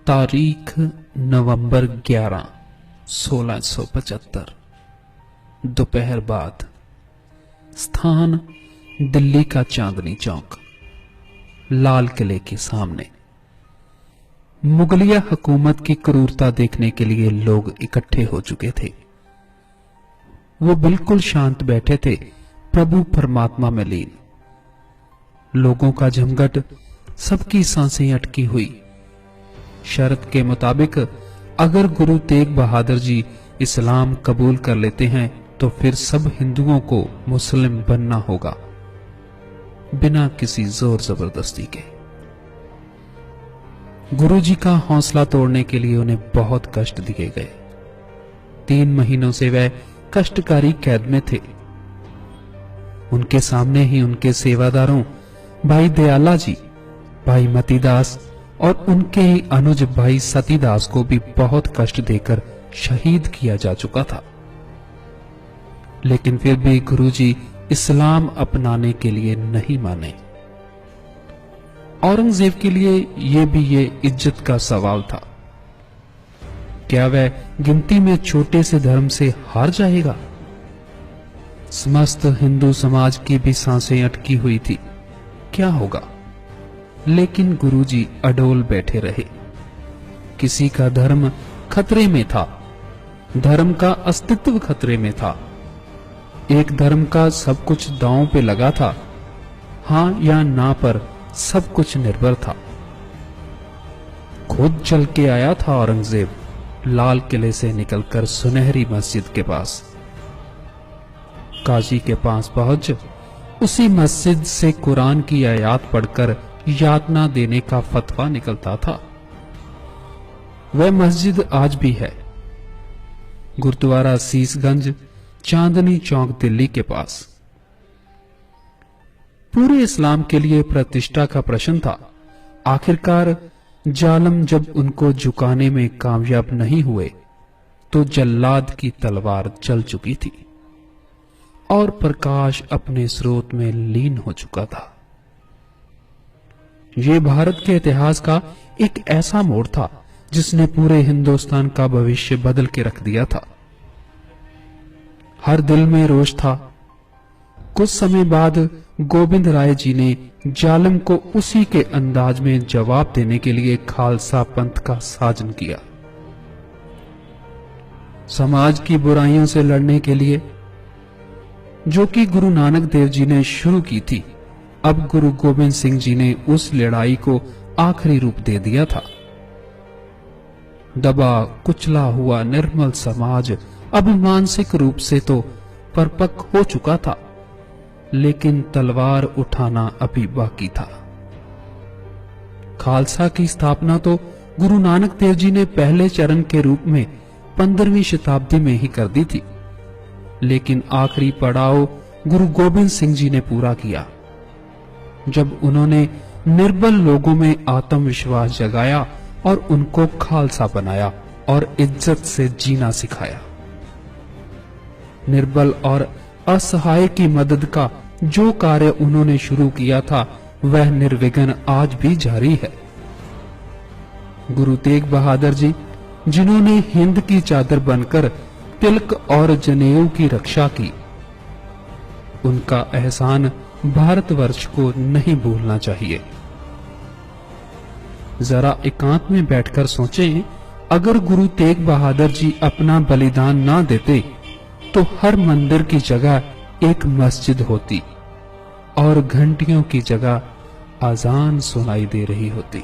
तारीख नवंबर 11, 1675, दोपहर बाद। स्थान दिल्ली का चांदनी चौक, लाल किले के सामने। मुगलिया हुकूमत की क्रूरता देखने के लिए लोग इकट्ठे हो चुके थे। वो बिल्कुल शांत बैठे थे, प्रभु परमात्मा में लीन। लोगों का झमघट, सबकी सांसें अटकी हुई। शर्त के मुताबिक अगर गुरु तेग बहादुर जी इस्लाम कबूल कर लेते हैं तो फिर सब हिंदुओं को मुस्लिम बनना होगा, बिना किसी जोर जबरदस्ती के। गुरु जी का हौसला तोड़ने के लिए उन्हें बहुत कष्ट दिए गए। 3 महीनों से वह कष्टकारी कैद में थे। उनके सामने ही उनके सेवादारों भाई दयाला जी, भाई मतीदास और उनके ही अनुज भाई सतीदास को भी बहुत कष्ट देकर शहीद किया जा चुका था। लेकिन फिर भी गुरुजी इस्लाम अपनाने के लिए नहीं माने। औरंगजेब के लिए ये इज्जत का सवाल था। क्या वह गिनती में छोटे से धर्म से हार जाएगा? समस्त हिंदू समाज की भी सांसें अटकी हुई थी, क्या होगा? लेकिन गुरुजी अडोल बैठे रहे। किसी का धर्म खतरे में था, धर्म का अस्तित्व खतरे में था। एक धर्म का सब कुछ दांव पे लगा था, हां या ना पर सब कुछ निर्भर था। खुद चल के आया था औरंगजेब, लाल किले से निकलकर सुनहरी मस्जिद के पास। काजी के पास पहुंच उसी मस्जिद से कुरान की आयत पढ़कर यातना देने का फतवा निकलता था। वह मस्जिद आज भी है, गुरुद्वारा सीसगंज, चांदनी चौक, दिल्ली के पास। पूरे इस्लाम के लिए प्रतिष्ठा का प्रश्न था। आखिरकार जालिम जब उनको झुकाने में कामयाब नहीं हुए तो जल्लाद की तलवार चल चुकी थी और प्रकाश अपने स्रोत में लीन हो चुका था। ये भारत के इतिहास का एक ऐसा मोड़ था जिसने पूरे हिंदुस्तान का भविष्य बदल के रख दिया था। हर दिल में रोष था। कुछ समय बाद गोविंद राय जी ने जालिम को उसी के अंदाज में जवाब देने के लिए खालसा पंथ का साजन किया। समाज की बुराइयों से लड़ने के लिए, जो कि गुरु नानक देव जी ने शुरू की थी, अब गुरु गोविंद सिंह जी ने उस लड़ाई को आखिरी रूप दे दिया था। दबा कुचला हुआ निर्मल समाज अब मानसिक रूप से तो परिपक्व हो चुका था, लेकिन तलवार उठाना अभी बाकी था। खालसा की स्थापना तो गुरु नानक देव जी ने पहले चरण के रूप में 15वीं शताब्दी में ही कर दी थी, लेकिन आखिरी पड़ाव गुरु गोविंद सिंह जी ने पूरा किया, जब उन्होंने निर्बल लोगों में आत्मविश्वास जगाया और उनको खालसा बनाया और इज्जत से जीना सिखाया। निर्बल और असहाय की मदद का जो कार्य उन्होंने शुरू किया था वह निर्विघ्न आज भी जारी है। गुरु तेग बहादुर जी, जिन्होंने हिंद की चादर बनकर तिलक और जनेऊ की रक्षा की, उनका एहसान भारतवर्ष को नहीं भूलना चाहिए। जरा एकांत में बैठकर सोचें, अगर गुरु तेग बहादुर जी अपना बलिदान ना देते तो हर मंदिर की जगह एक मस्जिद होती और घंटियों की जगह अजान सुनाई दे रही होती।